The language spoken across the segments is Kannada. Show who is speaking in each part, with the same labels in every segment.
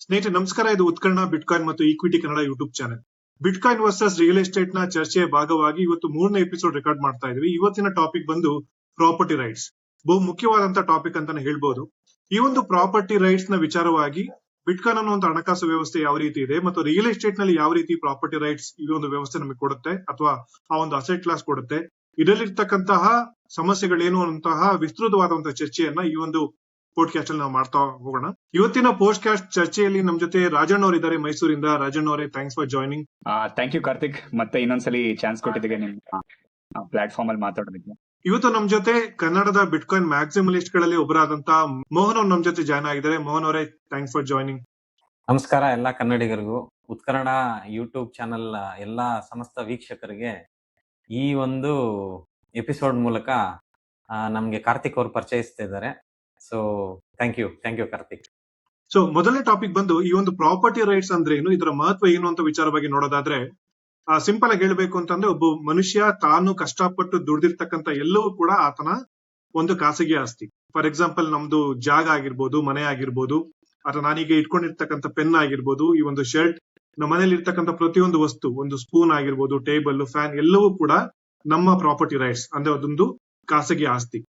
Speaker 1: ಸ್ನೇಹಿತರೆ ನಮಸ್ಕಾರ. ಇದು ಉತ್ಕರ್ಣ ಬಿಟ್ಕಾಯಿನ್ ಮತ್ತು equity Kannada YouTube channel. Bitcoin versus real estate ನ ಚರ್ಚೆಯ ಭಾಗವಾಗಿ ಇವತ್ತು 3ನೇ ಎಪಿಸೋಡ್ ರೆಕಾರ್ಡ್ ಮಾಡ್ತಾ ಇದೀವಿ. ಇವತ್ತಿನ ಟಾಪಿಕ್ ಬಂದು ಪ್ರಾಪರ್ಟಿ ರೈಟ್ಸ್. ಬಹು ಮುಖ್ಯವಾದಂತ ಟಾಪಿಕ್ ಅಂತಾನೆ ಹೇಳ್ಬೋದು. ಈ ಒಂದು ಪ್ರಾಪರ್ಟಿ ರೈಟ್ಸ್ ನ ವಿಚಾರವಾಗಿ ಬಿಟ್ಕಾಯಿನ್ ಅನ್ನೋ ಒಂದು ಹಣಕಾಸು ವ್ಯವಸ್ಥೆ ಯಾವ ರೀತಿ ಇದೆ ಮತ್ತು ರಿಯಲ್ ಎಸ್ಟೇಟ್ ನಲ್ಲಿ ಯಾವ ರೀತಿ ಪ್ರಾಪರ್ಟಿ ರೈಟ್ಸ್ ಈ ಒಂದು ವ್ಯವಸ್ಥೆ ನಮಗೆ ಕೊಡುತ್ತೆ ಅಥವಾ ಆ ಒಂದು ಅಸೆಟ್ ಕ್ಲಾಸ್ ಕೊಡುತ್ತೆ, ಇದರಲ್ಲಿರ್ತಕ್ಕಂತಹ ಸಮಸ್ಯೆಗಳೇನು ಅನ್ನುವಂತಹ ವಿಸ್ತೃತವಾದಂತಹ ಚರ್ಚೆಯನ್ನ ಈ ಒಂದು ಪೋಡ್ಕಾಸ್ಟ್ ಅಲ್ಲಿ ನಾವು ಮಾಡ್ತಾ ಹೋಗೋಣ. ಇವತ್ತಿನ ಪೋಡ್ಕಾಸ್ಟ್ ಚರ್ಚೆಯಲ್ಲಿ ನಮ್ ಜೊತೆ ರಾಜಣ್ಣ ಅವರು ಇದ್ದಾರೆ ಮೈಸೂರಿಂದ. ರಾಜಣ್ಣ ಅವರೇ, thanks for joining.
Speaker 2: Thank you Karthik, ಮತ್ತೆ ಇನ್ನೊಂದ್ಸಲಿ ಚಾನ್ಸ್ ಕೊಟ್ಟಿದ್ದೀವಿ ನಿಮ್ಮ ಪ್ಲಾಟ್ಫಾರ್ಮ್ ಅಲ್ಲಿ ಮಾತಾಡೋದಕ್ಕೆ.
Speaker 1: ಇವತ್ತು ನಮ್ ಜೊತೆ ಕನ್ನಡದ ಬಿಟ್ಕಾಯಿನ್ ಮ್ಯಾಕ್ಸಿಮಲಿಸ್ಟ್ ಗಳಲ್ಲಿ ಒಬ್ಬರಾದಂತ ಮೋಹನ್ ಅವ್ರು ನಮ್ ಜೊತೆ ಜಾಯ್ನ್ ಆಗಿದ್ದಾರೆ. ಮೋಹನ್ ಅವರೇ, ಥ್ಯಾಂಕ್ಸ್ ಫಾರ್ ಜಾಯ್ನಿಂಗ್.
Speaker 3: ನಮಸ್ಕಾರ ಎಲ್ಲಾ ಕನ್ನಡಿಗರಿಗೂ, ಉತ್ಕನ್ನಡ ಯೂಟ್ಯೂಬ್ ಚಾನೆಲ್ ಎಲ್ಲಾ ಸಮಸ್ತ ವೀಕ್ಷಕರಿಗೆ ಈ ಒಂದು ಎಪಿಸೋಡ್ ಮೂಲಕ ನಮ್ಗೆ ಕಾರ್ತಿಕ್ ಅವರು ಪರಿಚಯಿಸ್ತಾ ಇದ್ದಾರೆ. So thank you Karthik.
Speaker 1: So ಮೊದಲನೇ ಟಾಪಿಕ್ ಬಂದು ಈ ಒಂದು ಪ್ರಾಪರ್ಟಿ ರೈಟ್ಸ್ ಅಂದ್ರೆ ಏನು, ಇದರ ಮಹತ್ವ ಏನು ಅಂತ ವಿಚಾರವಾಗಿ ನೋಡೋದಾದ್ರೆ, ಸಿಂಪಲ್ ಆಗಿ ಹೇಳ್ಬೇಕು ಅಂತಂದ್ರೆ, ಒಬ್ಬ ಮನುಷ್ಯ ತಾನು ಕಷ್ಟಪಟ್ಟು ದುಡ್ದಿರ್ತಕ್ಕಂಥ ಎಲ್ಲವೂ ಕೂಡ ಆತನ ಒಂದು ಖಾಸಗಿ ಆಸ್ತಿ. ಫಾರ್ ಎಕ್ಸಾಂಪಲ್, ನಮ್ದು ಜಾಗ ಆಗಿರ್ಬೋದು, ಮನೆ ಆಗಿರ್ಬೋದು, ಅಥವಾ ನಾನೀಗ ಇಟ್ಕೊಂಡಿರ್ತಕ್ಕಂಥ ಪೆನ್ ಆಗಿರ್ಬೋದು, ಈ ಒಂದು ಶರ್ಟ್, ನಮ್ಮ ಮನೇಲಿ ಇರ್ತಕ್ಕಂಥ ಪ್ರತಿಯೊಂದು ವಸ್ತು, ಒಂದು ಸ್ಪೂನ್ ಆಗಿರ್ಬೋದು, ಟೇಬಲ್, ಫ್ಯಾನ್, ಎಲ್ಲವೂ ಕೂಡ ನಮ್ಮ ಪ್ರಾಪರ್ಟಿ ರೈಟ್ಸ್ ಅಂದ್ರೆ ಅದೊಂದು ಖಾಸಗಿ ಆಸ್ತಿ.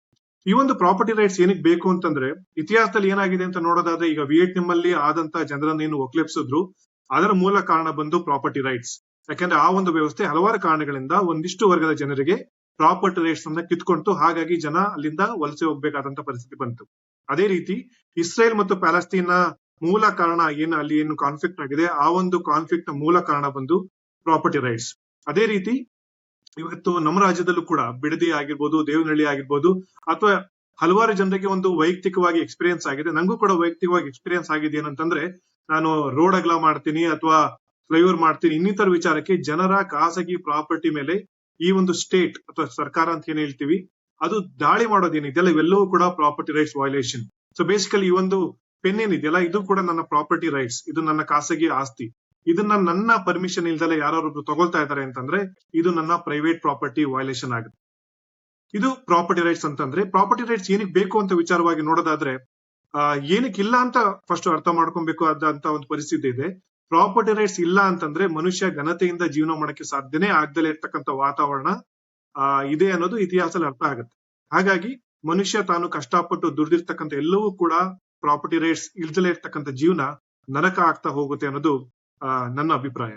Speaker 1: ಈ ಒಂದು ಪ್ರಾಪರ್ಟಿ ರೈಟ್ಸ್ ಏನಕ್ಕೆ ಬೇಕು ಅಂತಂದ್ರೆ, ಇತಿಹಾಸದಲ್ಲಿ ಏನಾಗಿದೆ ಅಂತ ನೋಡೋದಾದ್ರೆ, ಈಗ ವಿಯೆಟ್ನಾಂ ಅಲ್ಲಿ ಆದಂತ ಜನರನ್ನೇನು ಒಕ್ಲೆಪ್ಸಿದ್ರು, ಅದರ ಮೂಲ ಕಾರಣ ಬಂದು ಪ್ರಾಪರ್ಟಿ ರೈಟ್ಸ್. ಯಾಕಂದ್ರೆ ಆ ಒಂದು ವ್ಯವಸ್ಥೆ ಹಲವಾರು ಕಾರಣಗಳಿಂದ ಒಂದಿಷ್ಟು ವರ್ಗದ ಜನರಿಗೆ ಪ್ರಾಪರ್ಟಿ ರೈಟ್ಸ್ ಅನ್ನ ಕಿತ್ಕೊಂತು, ಹಾಗಾಗಿ ಜನ ಅಲ್ಲಿಂದ ವಲಸೆ ಹೋಗ್ಬೇಕಾದಂತ ಪರಿಸ್ಥಿತಿ ಬಂತು. ಅದೇ ರೀತಿ ಇಸ್ರೇಲ್ ಮತ್ತು ಪ್ಯಾಲೆಸ್ತೀನ್ ಮೂಲ ಕಾರಣ ಅಲ್ಲಿ ಏನು ಕಾನ್ಫ್ಲಿಕ್ಟ್ ಆಗಿದೆ, ಆ ಒಂದು ಕಾನ್ಫ್ಲಿಕ್ಟ್ ನ ಮೂಲ ಕಾರಣ ಬಂದು ಪ್ರಾಪರ್ಟಿ ರೈಟ್ಸ್. ಅದೇ ರೀತಿ ಇವತ್ತು ನಮ್ಮ ರಾಜ್ಯದಲ್ಲೂ ಕೂಡ ಬಿಡದಿ ಆಗಿರ್ಬೋದು, ದೇವನಹಳ್ಳಿ ಆಗಿರ್ಬೋದು, ಅಥವಾ ಹಲವಾರು ಜನರಿಗೆ ಒಂದು ವೈಯಕ್ತಿಕವಾಗಿ ಎಕ್ಸ್ಪೀರಿಯನ್ಸ್ ಆಗಿದೆ. ನಂಗೂ ಕೂಡ ವೈಯಕ್ತಿಕವಾಗಿ ಎಕ್ಸ್ಪೀರಿಯನ್ಸ್ ಆಗಿದೆ ಏನಂತಂದ್ರೆ, ನಾನು ರೋಡ್ ಅಗಲ ಮಾಡ್ತೀನಿ ಅಥವಾ ಫ್ಲೈಓವರ್ ಮಾಡ್ತೀನಿ, ಇನ್ನಿತರ ವಿಚಾರಕ್ಕೆ ಜನರ ಖಾಸಗಿ ಪ್ರಾಪರ್ಟಿ ಮೇಲೆ ಈ ಒಂದು ಸ್ಟೇಟ್ ಅಥವಾ ಸರ್ಕಾರ ಅಂತ ಏನ್ ಹೇಳ್ತೀವಿ, ಅದು ದಾಳಿ ಮಾಡೋದೇನಿದೆಯಲ್ಲ, ಇವೆಲ್ಲವೂ ಕೂಡ property rights violation. So basically ಈ ಒಂದು ಪೆನ್ ಏನಿದೆಯಲ್ಲ, ಇದು ಕೂಡ ನನ್ನ ಪ್ರಾಪರ್ಟಿ ರೈಟ್ಸ್, ಇದು ನನ್ನ ಖಾಸಗಿ ಆಸ್ತಿ. ಇದನ್ನ ನನ್ನ ಪರ್ಮಿಷನ್ ಇಲ್ದಲೆ ಯಾರೊಬ್ರು ತಗೊಳ್ತಾ ಇದ್ದಾರೆ ಅಂತಂದ್ರೆ, ಇದು ನನ್ನ ಪ್ರೈವೇಟ್ ಪ್ರಾಪರ್ಟಿ ವೈಲೇಷನ್ ಆಗುತ್ತೆ. ಇದು ಪ್ರಾಪರ್ಟಿ ರೈಟ್ಸ್ ಅಂತಂದ್ರೆ, ಪ್ರಾಪರ್ಟಿ ರೈಟ್ಸ್ ಏನಕ್ಕೆ ಬೇಕು ಅಂತ ವಿಚಾರವಾಗಿ ನೋಡೋದಾದ್ರೆ, ಏನಕ್ಕೆ ಇಲ್ಲ ಅಂತ ಫಸ್ಟ್ ಅರ್ಥ ಮಾಡ್ಕೊಬೇಕು ಆದಂತ ಒಂದು ಪರಿಸ್ಥಿತಿ ಇದೆ. ಪ್ರಾಪರ್ಟಿ ರೈಟ್ಸ್ ಇಲ್ಲ ಅಂತಂದ್ರೆ ಮನುಷ್ಯ ಘನತೆಯಿಂದ ಜೀವನ ಮಾಡಕ್ಕೆ ಸಾಧ್ಯನೇ ಆಗ್ದಲೇ ಇರ್ತಕ್ಕಂಥ ವಾತಾವರಣ ಇದೆ ಅನ್ನೋದು ಇತಿಹಾಸದಲ್ಲಿ ಅರ್ಥ ಆಗುತ್ತೆ. ಹಾಗಾಗಿ ಮನುಷ್ಯ ತಾನು ಕಷ್ಟಪಟ್ಟು ದುಡ್ದಿರ್ತಕ್ಕಂಥ ಎಲ್ಲವೂ ಕೂಡ ಪ್ರಾಪರ್ಟಿ ರೈಟ್ಸ್ ಇಲ್ದಲೇ ಇರ್ತಕ್ಕಂಥ ಜೀವನ ನರಕ ಆಗ್ತಾ ಹೋಗುತ್ತೆ ಅನ್ನೋದು ನನ್ನ ಅಭಿಪ್ರಾಯ.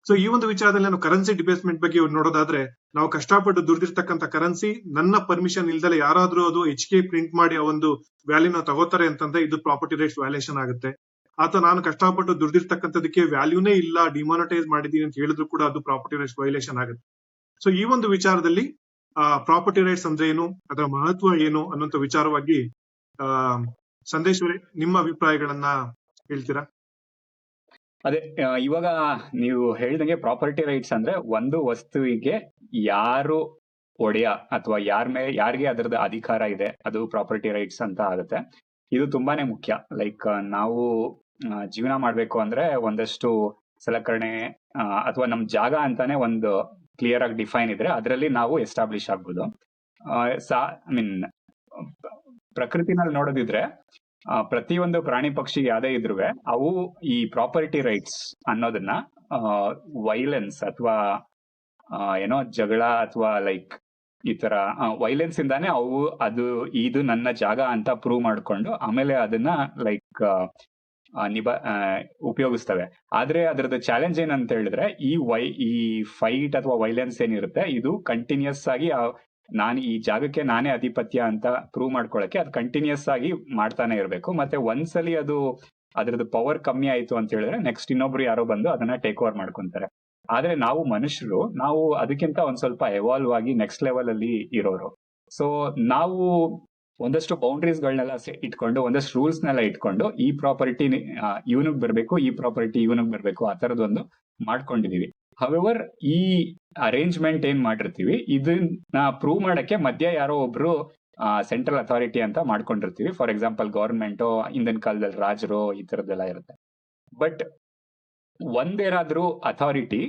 Speaker 1: ಸೊ ಈ ಒಂದು ವಿಚಾರದಲ್ಲಿ ನಾನು ಕರೆನ್ಸಿ ಡಿಬೇಸ್ಮೆಂಟ್ ಬಗ್ಗೆ ನೋಡೋದಾದ್ರೆ, ನಾವು ಕಷ್ಟಪಟ್ಟು ದುಡ್ದಿರ್ತಕ್ಕಂಥ ಕರೆನ್ಸಿ ನನ್ನ ಪರ್ಮಿಷನ್ ಇಲ್ದಲೆ ಯಾರಾದ್ರೂ ಅದು HK ಪ್ರಿಂಟ್ ಮಾಡಿ ಆ ಒಂದು ವ್ಯಾಲ್ಯೂನ ತಗೋತಾರೆ ಅಂತಂದ್ರೆ, ಇದು ಪ್ರಾಪರ್ಟಿ ರೈಟ್ಸ್ ವ್ಯಾಲ್ಯೂಷನ್ ಆಗುತ್ತೆ. ಅಥವಾ ನಾನು ಕಷ್ಟಪಟ್ಟು ದುಡ್ದಿರ್ತಕ್ಕಂಥದಕ್ಕೆ ವ್ಯಾಲ್ಯೂನೇ ಇಲ್ಲ, ಡಿಮಾನಿಟೈಸ್ ಮಾಡಿದೀನಿ ಅಂತ ಹೇಳಿದ್ರು ಕೂಡ ಅದು ಪ್ರಾಪರ್ಟಿ ರೈಟ್ಸ್ ವೈಲೇಷನ್ ಆಗುತ್ತೆ. ಸೊ ಈ ಒಂದು ವಿಚಾರದಲ್ಲಿ ಪ್ರಾಪರ್ಟಿ ರೈಟ್ಸ್ ಅಂದ್ರೆ ಏನು, ಅದರ ಮಹತ್ವ ಏನು ಅನ್ನೋಂಥ ವಿಚಾರವಾಗಿ ಸಂದೇಶ್ವರಿ, ನಿಮ್ಮ ಅಭಿಪ್ರಾಯಗಳನ್ನ ಹೇಳ್ತೀರಾ?
Speaker 2: ಅದೇ, ಇವಾಗ ನೀವು ಹೇಳಿದಂಗೆ ಪ್ರಾಪರ್ಟಿ ರೈಟ್ಸ್ ಅಂದ್ರೆ ಒಂದು ವಸ್ತುವಿಗೆ ಯಾರು ಒಡೆಯ ಅಥವಾ ಯಾರಿಗೆ ಅದರದ ಅಧಿಕಾರ ಇದೆ, ಅದು ಪ್ರಾಪರ್ಟಿ ರೈಟ್ಸ್ ಅಂತ ಆಗುತ್ತೆ. ಇದು ತುಂಬಾನೇ ಮುಖ್ಯ. ಲೈಕ್ ನಾವು ಜೀವನ ಮಾಡ್ಬೇಕು ಅಂದ್ರೆ ಒಂದಷ್ಟು ಸಲಕರಣೆ ಅಥವಾ ನಮ್ ಜಾಗ ಅಂತಾನೆ ಒಂದು ಕ್ಲಿಯರ್ ಆಗಿ ಡಿಫೈನ್ ಇದ್ರೆ ಅದರಲ್ಲಿ ನಾವು ಎಸ್ಟಾಬ್ಲಿಷ್ ಆಗ್ಬೋದು. ಪ್ರಕೃತಿನಲ್ಲಿ ನೋಡೋದಿದ್ರೆ ಪ್ರತಿಯೊಂದು ಪ್ರಾಣಿ ಪಕ್ಷಿ ಯಾವ್ದೇ ಇದ್ರು ಅವು ಈ ಪ್ರಾಪರ್ಟಿ ರೈಟ್ಸ್ ಅನ್ನೋದನ್ನ ವೈಲೆನ್ಸ್ ಅಥವಾ ಏನೋ ಜಗಳ ಅಥವಾ ಲೈಕ್ ಈ ತರ ವೈಲೆನ್ಸ್ ಇಂದಾನೆ ಅವು ಇದು ನನ್ನ ಜಾಗ ಅಂತ ಪ್ರೂವ್ ಮಾಡ್ಕೊಂಡು ಆಮೇಲೆ ಅದನ್ನ ಲೈಕ್ ಉಪಯೋಗಿಸ್ತವೆ. ಆದ್ರೆ ಅದರದ ಚಾಲೆಂಜ್ ಏನಂತ ಹೇಳಿದ್ರೆ, ಈ ಫೈಟ್ ಅಥವಾ ವೈಲೆನ್ಸ್ ಏನಿರುತ್ತೆ, ಇದು ಕಂಟಿನ್ಯೂಸ್ ಆಗಿ ನಾನು ಈ ಜಾಗಕ್ಕೆ ನಾನೇ ಅಧಿಪತ್ಯ ಅಂತ ಪ್ರೂವ್ ಮಾಡ್ಕೊಳಕ್ಕೆ ಅದು ಕಂಟಿನ್ಯೂಸ್ ಆಗಿ ಮಾಡ್ತಾನೆ ಇರ್ಬೇಕು. ಮತ್ತೆ ಒಂದ್ಸಲಿ ಅದ್ರದ್ದು ಪವರ್ ಕಮ್ಮಿ ಆಯ್ತು ಅಂತ ಹೇಳಿದ್ರೆ ನೆಕ್ಸ್ಟ್ ಇನ್ನೊಬ್ರು ಯಾರೋ ಬಂದು ಅದನ್ನ ಟೇಕ್ ಓವರ್ ಮಾಡ್ಕೊಂತಾರೆ. ಆದ್ರೆ ನಾವು ಮನುಷ್ಯರು, ನಾವು ಅದಕ್ಕಿಂತ ಒಂದ್ ಸ್ವಲ್ಪ ಎವಾಲ್ವ್ ಆಗಿ ನೆಕ್ಸ್ಟ್ ಲೆವೆಲ್ ಅಲ್ಲಿ ಇರೋರು. ಸೊ ನಾವು ಒಂದಷ್ಟು ಬೌಂಡ್ರೀಸ್ ಗಳನ್ನೆಲ್ಲ ಇಟ್ಕೊಂಡು, ಒಂದಷ್ಟು ರೂಲ್ಸ್ ನೆಲ್ಲ ಇಟ್ಕೊಂಡು, ಈ ಪ್ರಾಪರ್ಟಿ ಇವನಿಗೆ ಬರ್ಬೇಕು, ಈ ಪ್ರಾಪರ್ಟಿ ಇವನಿಗೆ ಬರ್ಬೇಕು, ಆ ತರದೊಂದು ಮಾಡ್ಕೊಂಡಿದೀವಿ. ಹವೆವರ್ ಈ ಅರೇಂಜ್ಮೆಂಟ್ ಏನ್ ಮಾಡಿರ್ತೀವಿ, ಇದನ್ನ ಪ್ರೂವ್ ಮಾಡಕ್ಕೆ ಮಧ್ಯ ಯಾರೋ ಒಬ್ರು ಸೆಂಟ್ರಲ್ ಅಥಾರಿಟಿ ಅಂತ ಮಾಡ್ಕೊಂಡಿರ್ತೀವಿ. ಫಾರ್ ಎಕ್ಸಾಂಪಲ್ ಗವರ್ಮೆಂಟು, ಹಿಂದಿನ ಕಾಲದಲ್ಲಿ ರಾಜರು, ಈ ತರದ್ದೆಲ್ಲ ಇರುತ್ತೆ. ಬಟ್ ಒಂದೇನಾದ್ರೂ ಅಥಾರಿಟಿ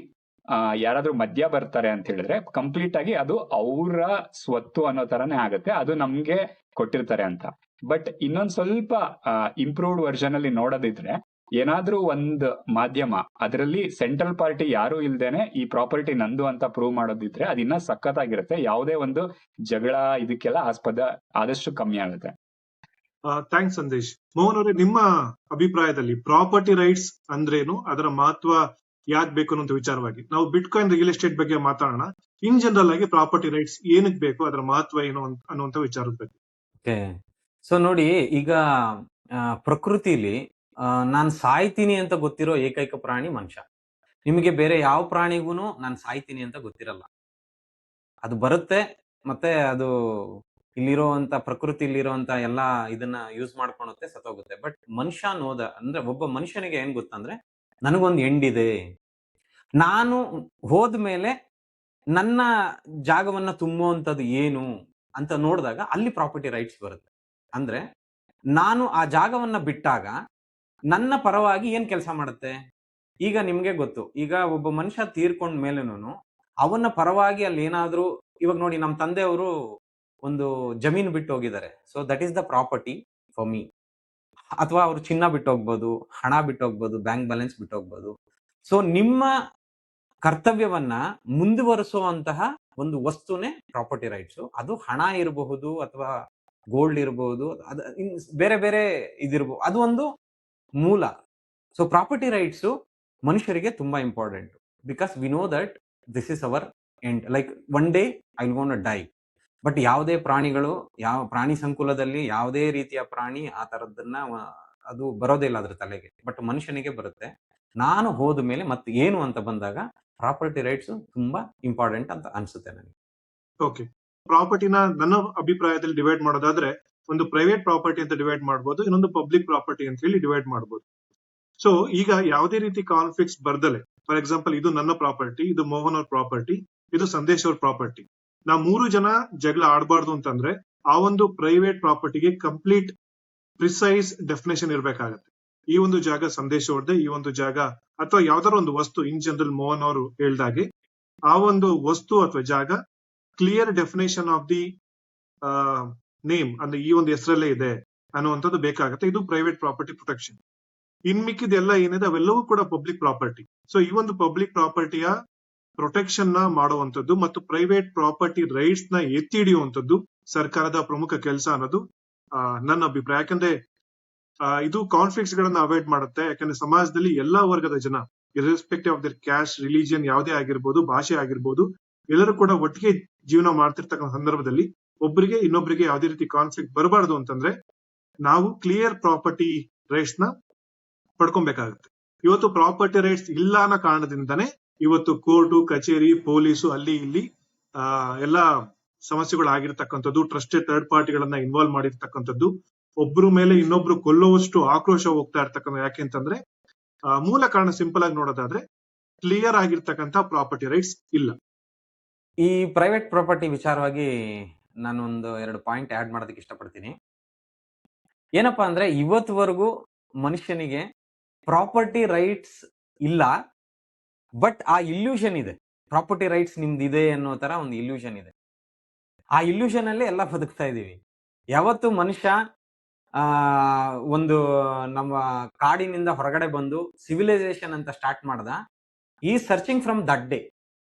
Speaker 2: ಯಾರಾದ್ರೂ ಮಧ್ಯ ಬರ್ತಾರೆ ಅಂತ ಹೇಳಿದ್ರೆ ಕಂಪ್ಲೀಟ್ ಆಗಿ ಅದು ಅವರ ಸ್ವತ್ತು ಅನ್ನೋ ತರಾನೇ ಆಗುತ್ತೆ, ಅದು ನಮ್ಗೆ ಕೊಟ್ಟಿರ್ತಾರೆ ಅಂತ. ಬಟ್ ಇನ್ನೊಂದ್ ಸ್ವಲ್ಪ ಇಂಪ್ರೂವ್ಡ್ ವರ್ಷನ್ ಅಲ್ಲಿ ನೋಡೋದಿದ್ರೆ ಏನಾದ್ರೂ ಒಂದ್ ಮಾಧ್ಯಮ ಅದರಲ್ಲಿ ಸೆಂಟ್ರಲ್ ಪಾರ್ಟಿ ಯಾರು ಇಲ್ದೇನೆ ಈ ಪ್ರಾಪರ್ಟಿ ನಂದು ಅಂತ ಪ್ರೂವ್ ಮಾಡೋದಿದ್ರೆ ಅದಿನ್ನ ಸಖತ್ತಾಗಿರುತ್ತೆ. ಯಾವುದೇ ಒಂದು ಜಗಳ ಇದಕ್ಕೆಲ್ಲ ಆಸ್ಪದ ಆದಷ್ಟು ಕಮ್ಮಿ ಆಗುತ್ತೆ.
Speaker 1: ಥ್ಯಾಂಕ್ಸ್ ಸಂದೇಶ್. ಮೋಹನ್ ಅವರೇ, ನಿಮ್ಮ ಅಭಿಪ್ರಾಯದಲ್ಲಿ ಪ್ರಾಪರ್ಟಿ ರೈಟ್ಸ್ ಅಂದ್ರೇನು, ಅದರ ಮಹತ್ವ ಯಾಕೆ ಬೇಕು ಅನ್ನೋ ವಿಚಾರವಾಗಿ ನಾವು ಬಿಟ್ಕಾಯಿನ್ ರಿಯಲ್ ಎಸ್ಟೇಟ್ ಬಗ್ಗೆ ಮಾತಾಡೋಣ. ಇನ್ ಜನರಲ್ ಆಗಿ ಪ್ರಾಪರ್ಟಿ ರೈಟ್ಸ್ ಏನಕ್ಕೆ ಬೇಕು, ಅದರ ಮಹತ್ವ ಏನು ಅನ್ನುವಂತ ವಿಚಾರದ ಬಗ್ಗೆ.
Speaker 3: ಓಕೆ, ಸೊ ನೋಡಿ, ಈಗ ಪ್ರಕೃತಿಲಿ ನಾನು ಸಾಯ್ತೀನಿ ಅಂತ ಗೊತ್ತಿರೋ ಏಕೈಕ ಪ್ರಾಣಿ ಮನುಷ್ಯ. ನಿಮಗೆ ಬೇರೆ ಯಾವ ಪ್ರಾಣಿಗೂ ನಾನು ಸಾಯ್ತೀನಿ ಅಂತ ಗೊತ್ತಿರಲ್ಲ. ಅದು ಬರುತ್ತೆ, ಮತ್ತೆ ಅದು ಇಲ್ಲಿರುವಂತ ಪ್ರಕೃತಿಲಿರುವಂತ ಎಲ್ಲಾ ಇದನ್ನ ಯೂಸ್ ಮಾಡ್ಕೊಳುತ್ತೆ, ಸತ್ತೋಗುತ್ತೆ. ಬಟ್ ಮನುಷ್ಯ ಅಂದ್ರೆ ಒಬ್ಬ ಮನುಷ್ಯನಿಗೆ ಏನ್ ಗೊತ್ತಂದ್ರೆ, ನನಗೊಂದು ಎಂಡ್ ಇದೆ, ನಾನು ಹೋದ್ಮೇಲೆ ನನ್ನ ಜಾಗವನ್ನ ತುಂಬುವಂಥದ್ದು ಏನು ಅಂತ ನೋಡಿದಾಗ ಅಲ್ಲಿ ಪ್ರಾಪರ್ಟಿ ರೈಟ್ಸ್ ಬರುತ್ತೆ. ಅಂದ್ರೆ ನಾನು ಆ ಜಾಗವನ್ನ ಬಿಟ್ಟಾಗ ನನ್ನ ಪರವಾಗಿ ಏನ್ ಕೆಲಸ ಮಾಡುತ್ತೆ. ಈಗ ನಿಮ್ಗೆ ಗೊತ್ತು, ಈಗ ಒಬ್ಬ ಮನುಷ್ಯ ತೀರ್ಕೊಂಡ ಮೇಲೆನೂ ಅವನ ಪರವಾಗಿ ಅಲ್ಲಿ ಏನಾದ್ರೂ, ಇವಾಗ ನೋಡಿ, ನಮ್ಮ ತಂದೆಯವರು ಒಂದು ಜಮೀನು ಬಿಟ್ಟು ಹೋಗಿದ್ದಾರೆ, so that is the property for me. ಅಥವಾ ಅವ್ರು ಚಿನ್ನ ಬಿಟ್ಟು ಹೋಗ್ಬೋದು, ಹಣ ಬಿಟ್ಟು ಹೋಗ್ಬೋದು, ಬ್ಯಾಂಕ್ ಬ್ಯಾಲೆನ್ಸ್ ಬಿಟ್ಟು ಹೋಗ್ಬೋದು. ಸೊ ನಿಮ್ಮ ಕರ್ತವ್ಯವನ್ನ ಮುಂದುವರಿಸುವಂತಹ ಒಂದು ವಸ್ತುನೇ ಪ್ರಾಪರ್ಟಿ ರೈಟ್ಸ್. ಅದು ಹಣ ಇರಬಹುದು, ಅಥವಾ ಗೋಲ್ಡ್ ಇರಬಹುದು, ಬೇರೆ ಬೇರೆ ಇದಿರಬಹುದು, ಅದು ಒಂದು ಮೂಲ. ಸೊ ಪ್ರಾಪರ್ಟಿ ರೈಟ್ಸ್ ಮನುಷ್ಯರಿಗೆ ತುಂಬಾ important, because we know that this is our end. Like one day I will gonna die. But ಯಾವುದೇ ಪ್ರಾಣಿಗಳು, ಯಾವ ಪ್ರಾಣಿ ಸಂಕುಲದಲ್ಲಿ ಯಾವುದೇ ರೀತಿಯ ಪ್ರಾಣಿ ಆ ತರದನ್ನ ಅದು ಬರೋದೇ ಇಲ್ಲ ಅದ್ರ ತಲೆಗೆ. ಬಟ್ ಮನುಷ್ಯನಿಗೆ ಬರುತ್ತೆ. ನಾನು ಹೋದ ಮೇಲೆ ಮತ್ತೆ ಏನು ಅಂತ ಬಂದಾಗ ಪ್ರಾಪರ್ಟಿ ರೈಟ್ಸ್ ತುಂಬಾ ಇಂಪಾರ್ಟೆಂಟ್ ಅಂತ ಅನ್ಸುತ್ತೆ ನನಗೆ.
Speaker 1: ಓಕೆ, ಪ್ರಾಪರ್ಟಿನ ನನ್ನ ಅಭಿಪ್ರಾಯದಲ್ಲಿ ಡಿವೈಡ್ ಮಾಡೋದಾದ್ರೆ, ಒಂದು ಪ್ರೈವೇಟ್ ಪ್ರಾಪರ್ಟಿ ಅಂತ ಡಿವೈಡ್ ಮಾಡಬಹುದು, ಇನ್ನೊಂದು ಪಬ್ಲಿಕ್ ಪ್ರಾಪರ್ಟಿ ಅಂತ ಹೇಳಿ ಡಿವೈಡ್ ಮಾಡಬಹುದು. ಸೊ ಈಗ ಯಾವುದೇ ರೀತಿ ಕಾನ್ಫ್ಲಿಕ್ಟ್ಸ್ ಬರ್ದಲೆ, ಫಾರ್ ಎಕ್ಸಾಂಪಲ್ ಇದು ನನ್ನ ಪ್ರಾಪರ್ಟಿ, ಇದು ಮೋಹನ್ ಅವ್ರ ಪ್ರಾಪರ್ಟಿ, ಇದು ಸಂದೇಶ್ ಅವ್ರ ಪ್ರಾಪರ್ಟಿ, ನಾವು 3 ಜನ ಜಗಳ ಆಡಬಾರ್ದು ಅಂತಂದ್ರೆ ಆ ಒಂದು ಪ್ರೈವೇಟ್ ಪ್ರಾಪರ್ಟಿಗೆ ಕಂಪ್ಲೀಟ್ ಪ್ರಿಸೈಸ್ ಡೆಫಿನೇಷನ್ ಇರ್ಬೇಕಾಗತ್ತೆ. ಈ ಒಂದು ಜಾಗ ಸಂದೇಶ್ ಅವ್ರದ್ದೇ, ಈ ಒಂದು ಜಾಗ ಅಥವಾ ಯಾವ್ದಾರ ಒಂದು ವಸ್ತು, ಇನ್ ಜನರಲ್ ಮೋಹನ್ ಅವರು ಹೇಳ್ದಾಗೆ ಆ ಒಂದು ವಸ್ತು ಅಥವಾ ಜಾಗ clear definition of the name, ಅಂದ್ರೆ ಈ ಒಂದು ಹೆಸರಲ್ಲೇ ಇದೆ ಅನ್ನುವಂಥದ್ದು ಬೇಕಾಗುತ್ತೆ. ಇದು ಪ್ರೈವೇಟ್ ಪ್ರಾಪರ್ಟಿ ಪ್ರೊಟೆಕ್ಷನ್. ಇನ್ ಮಿಕ್ಕಿದೆಲ್ಲ ಏನಿದೆ ಅವೆಲ್ಲವೂ ಕೂಡ ಪಬ್ಲಿಕ್ ಪ್ರಾಪರ್ಟಿ. ಸೊ ಈ ಒಂದು ಪಬ್ಲಿಕ್ ಪ್ರಾಪರ್ಟಿಯ ಪ್ರೊಟೆಕ್ಷನ್ ನ ಮಾಡುವಂಥದ್ದು ಮತ್ತು ಪ್ರೈವೇಟ್ ಪ್ರಾಪರ್ಟಿ ರೈಟ್ಸ್ ನ ಎತ್ತಿ ಹಿಡಿಯುವಂಥದ್ದು ಸರ್ಕಾರದ ಪ್ರಮುಖ ಕೆಲಸ ಅನ್ನೋದು ನನ್ನ ಅಭಿಪ್ರಾಯ. ಯಾಕಂದ್ರೆ ಇದು ಕಾನ್ಫ್ಲಿಕ್ಟ್ಸ್ ಗಳನ್ನ ಅವಾಯ್ಡ್ ಮಾಡುತ್ತೆ. ಯಾಕಂದ್ರೆ ಸಮಾಜದಲ್ಲಿ ಎಲ್ಲಾ ವರ್ಗದ ಜನ, irrespective of there caste, religion ಯಾವುದೇ ಆಗಿರ್ಬೋದು, ಭಾಷೆ ಆಗಿರ್ಬೋದು, ಎಲ್ಲರೂ ಕೂಡ ಒಟ್ಟಿಗೆ ಜೀವನ ಮಾಡ್ತಿರ್ತಕ್ಕಂಥ ಸಂದರ್ಭದಲ್ಲಿ ಒಬ್ಬರಿಗೆ ಇನ್ನೊಬ್ಬರಿಗೆ ಯಾವುದೇ ರೀತಿ ಕಾನ್ಫ್ಲಿಕ್ಟ್ ಬರಬಾರ್ದು ಅಂತಂದ್ರೆ ನಾವು ಕ್ಲಿಯರ್ ಪ್ರಾಪರ್ಟಿ ರೈಟ್ಸ್ ನ ಪಡ್ಕೊಬೇಕಾಗುತ್ತೆ. ಇವತ್ತು ಪ್ರಾಪರ್ಟಿ ರೈಟ್ಸ್ ಇಲ್ಲ ಅನ್ನೋ ಕಾರಣದಿಂದಾನೇ ಇವತ್ತು ಕೋರ್ಟು, ಕಚೇರಿ, ಪೊಲೀಸು, ಅಲ್ಲಿ ಇಲ್ಲಿ ಎಲ್ಲಾ ಸಮಸ್ಯೆಗಳು ಆಗಿರ್ತಕ್ಕಂಥದ್ದು, ಟ್ರಸ್ಟೆಡ್ ಥರ್ಡ್ ಪಾರ್ಟಿಗಳನ್ನ ಇನ್ವಾಲ್ವ್ ಮಾಡಿರ್ತಕ್ಕಂಥದ್ದು, ಒಬ್ರು ಮೇಲೆ ಇನ್ನೊಬ್ರು ಕೊಲ್ಲುವಷ್ಟು ಆಕ್ರೋಶ ಹೋಗ್ತಾ ಇರ್ತಕ್ಕಂಥ. ಯಾಕೆಂತಂದ್ರೆ ಮೂಲ ಕಾರಣ ಸಿಂಪಲ್ ಆಗಿ ನೋಡೋದಾದ್ರೆ ಕ್ಲಿಯರ್ ಆಗಿರ್ತಕ್ಕಂಥ ಪ್ರಾಪರ್ಟಿ ರೈಟ್ಸ್ ಇಲ್ಲ.
Speaker 3: ಈ ಪ್ರೈವೇಟ್ ಪ್ರಾಪರ್ಟಿ ವಿಚಾರವಾಗಿ ನಾನೊಂದು 2 ಪಾಯಿಂಟ್ ಆಡ್ ಮಾಡೋದಕ್ಕೆ ಇಷ್ಟಪಡ್ತೀನಿ. ಏನಪ್ಪಾ ಅಂದ್ರೆ, ಇವತ್ತುವರೆಗೂ ಮನುಷ್ಯನಿಗೆ ಪ್ರಾಪರ್ಟಿ ರೈಟ್ಸ್ ಇಲ್ಲ, ಬಟ್ ಆ ಇಲ್ಯೂಷನ್ ಇದೆ. ಪ್ರಾಪರ್ಟಿ ರೈಟ್ಸ್ ನಿಮ್ದಿದೆ ಅನ್ನೋ ತರ ಒಂದು ಇಲ್ಯೂಷನ್ ಇದೆ. ಆ ಇಲ್ಯೂಷನ್ ಅಲ್ಲಿ ಎಲ್ಲ ಬದುಕ್ತಾ ಇದೀವಿ. ಯಾವತ್ತು ಮನುಷ್ಯ ಒಂದು ನಮ್ಮ ಕಾಡಿನಿಂದ ಹೊರಗಡೆ ಬಂದು ಸಿವಿಲೈಸೇಷನ್ ಅಂತ ಸ್ಟಾರ್ಟ್ ಮಾಡ್ದ, ಈ ಸರ್ಚಿಂಗ್ ಫ್ರಮ್ ದಟ್ ಡೇ,